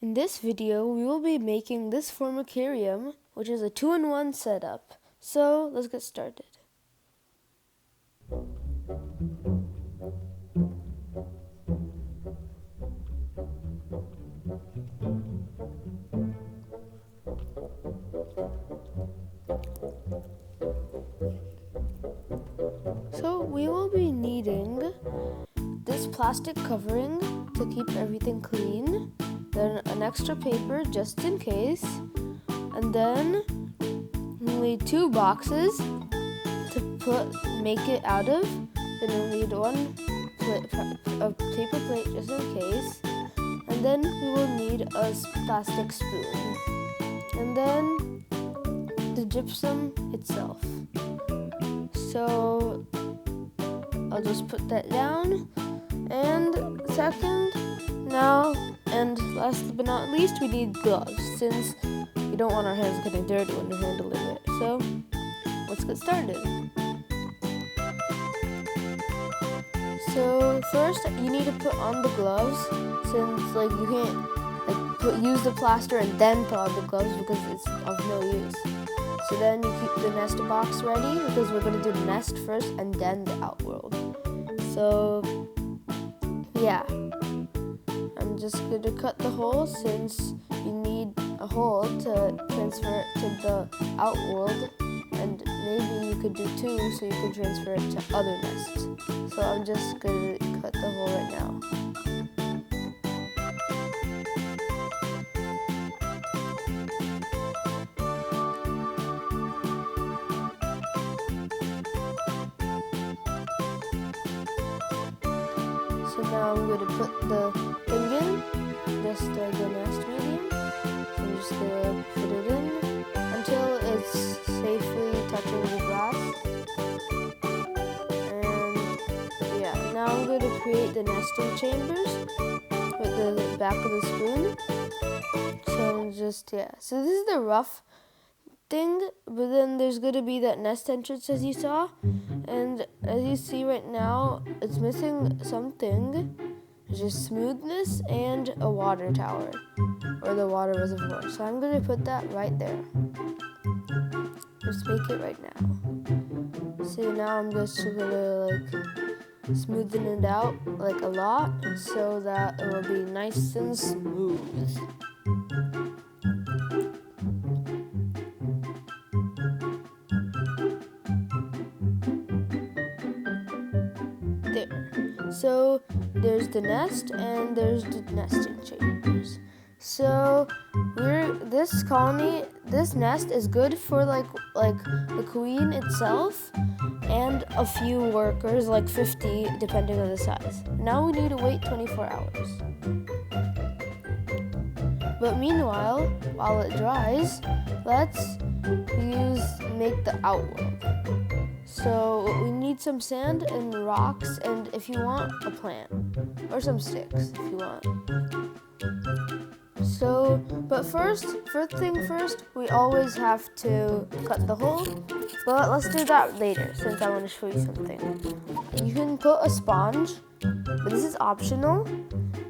In this video, we will be making this formicarium, which is a 2-in-1 setup. So, let's get started. So, we will be needing this plastic covering to keep everything clean, then an extra paper just in case, and then we'll need 2 boxes to make it out of. Then we'll need a paper plate just in case, and then we will need a plastic spoon, and then the gypsum itself. So I'll just put that down. And last but not least, we need gloves since we don't want our hands getting dirty when we're handling it. So let's get started. So first, you need to put on the gloves since you can't use the plaster and then put on the gloves because it's of no use. So then you keep the nest box ready because we're going to do the nest first and then the outworld. So yeah, I'm just going to cut the hole since you need a hole to transfer it to the outworld, and maybe you could do 2 so you can transfer it to other nests. So I'm just going to cut the hole right now. So now I'm going to put the thing in, just like the nest medium. So I'm just going to put it in until it's safely touching the glass. And yeah, now I'm going to create the nesting chambers with the back of the spoon. So so this is the rough thing, but then there's going to be that nest entrance as you saw, and as you see right now it's missing something, just smoothness and a water tower or the water reservoir. So I'm going to put that right there. Just make it right now. So now I'm just going to smoothen it out a lot so that it will be nice and smooth. There. So there's the nest and there's the nesting chambers. So this nest is good for the queen itself and a few workers, 50 depending on the size. Now we need to wait 24 hours. But meanwhile, while it dries, let's make the outworld. So we need some sand and rocks, and if you want, a plant or some sticks if you want. So, but first thing first, we always have to cut the hole. But let's do that later since I want to show you something. You can put a sponge, but this is optional,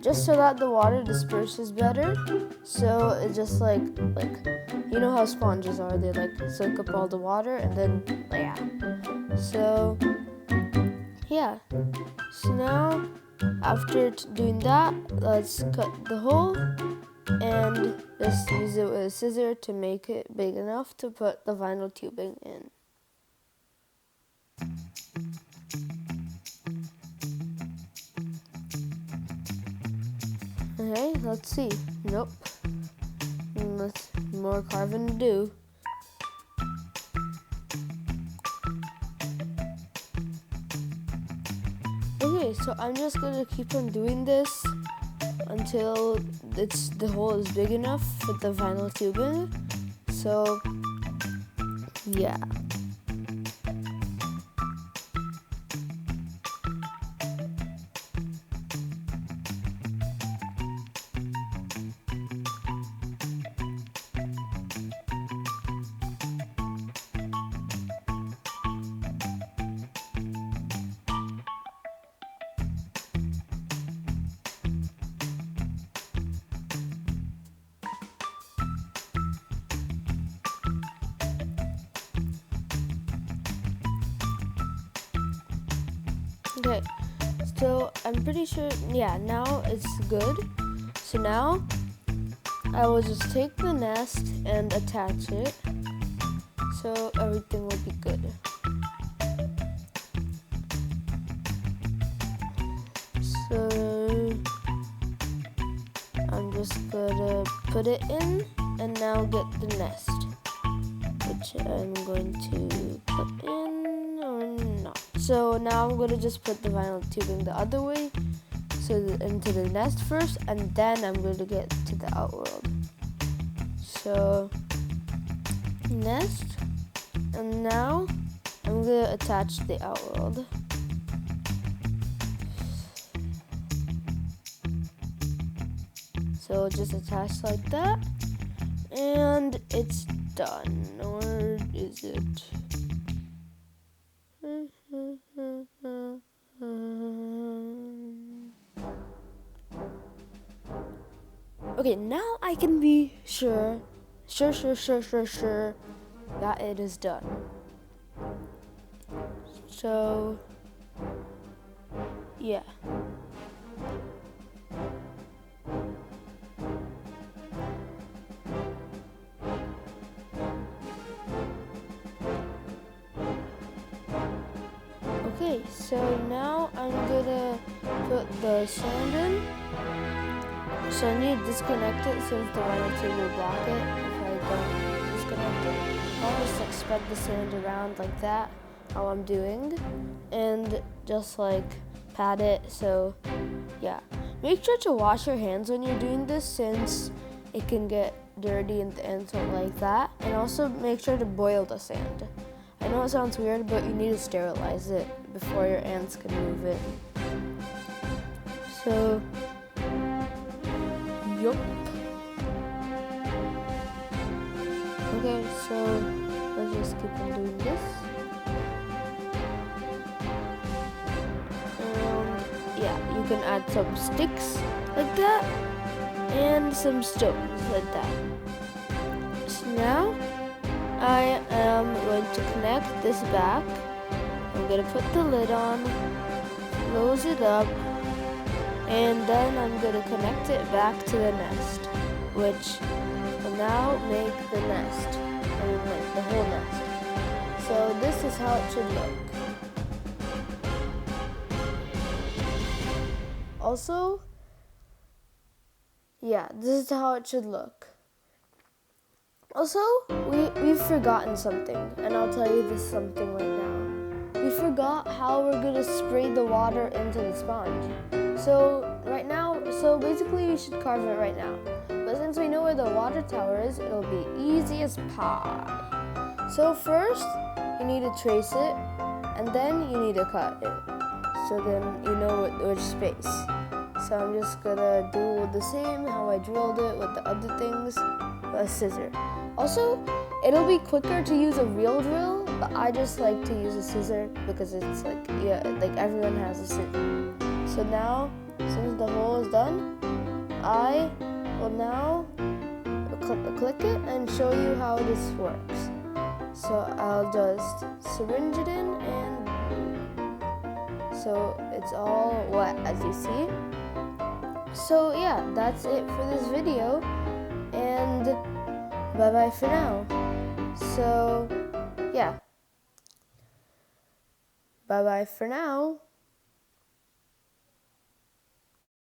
just so that the water disperses better. So it's just you know how sponges are, they soak up all the water and then yeah. So yeah. So now after doing that, let's cut the hole and just use it with a scissor to make it big enough to put the vinyl tubing in. Okay, let's see. Nope. Let's more carving to do. Okay, so I'm just gonna keep on doing this until the hole is big enough with the vinyl tubing. So yeah. Okay, so I'm pretty sure, yeah, now it's good. So now I will just take the nest and attach it so everything will be good. So I'm just gonna put it in and now get the nest, which I'm going to put in or not. So now I'm gonna just put the vinyl tubing the other way, so into the nest first, and then I'm going to get to the outworld. So nest, and now I'm going to attach the outworld. So just attach like that, and it's done. Or is it? Okay, now I can be sure that it is done. So, yeah. Okay, so now I'm gonna put the sand in. So I need to disconnect it since the vinyl tube will block it if I don't disconnect it. I'll just like spread the sand around like that, how I'm doing, and just like pat it. So yeah, make sure to wash your hands when you're doing this since it can get dirty and something like that. And also make sure to boil the sand. I know it sounds weird, but you need to sterilize it before your ants can move it. So, yup. Okay, so let's just keep on doing this. And yeah, you can add some sticks like that and some stones like that. So now I am going to connect this back. I'm going to put the lid on, close it up, and then I'm going to connect it back to the nest, which will now make the nest, like the whole nest. So this is how it should look. Also, yeah, this is how it should look. Also, we've forgotten something, and I'll tell you this something right now. We forgot how we're gonna spray the water into the sponge. So basically we should carve it right now. But since we know where the water tower is, it'll be easy as pie. So first, you need to trace it, and then you need to cut it. So then you know which space. So I'm just gonna do the same how I drilled it with the other things with a scissor. Also, it'll be quicker to use a real drill, but I just like to use a scissor because it's like, yeah, like everyone has a scissor. So now, since the hole is done, I will now click it and show you how this works. So I'll just syringe it in, and so it's all wet as you see. So yeah, that's it for this video, and bye-bye for now. So yeah, bye-bye for now.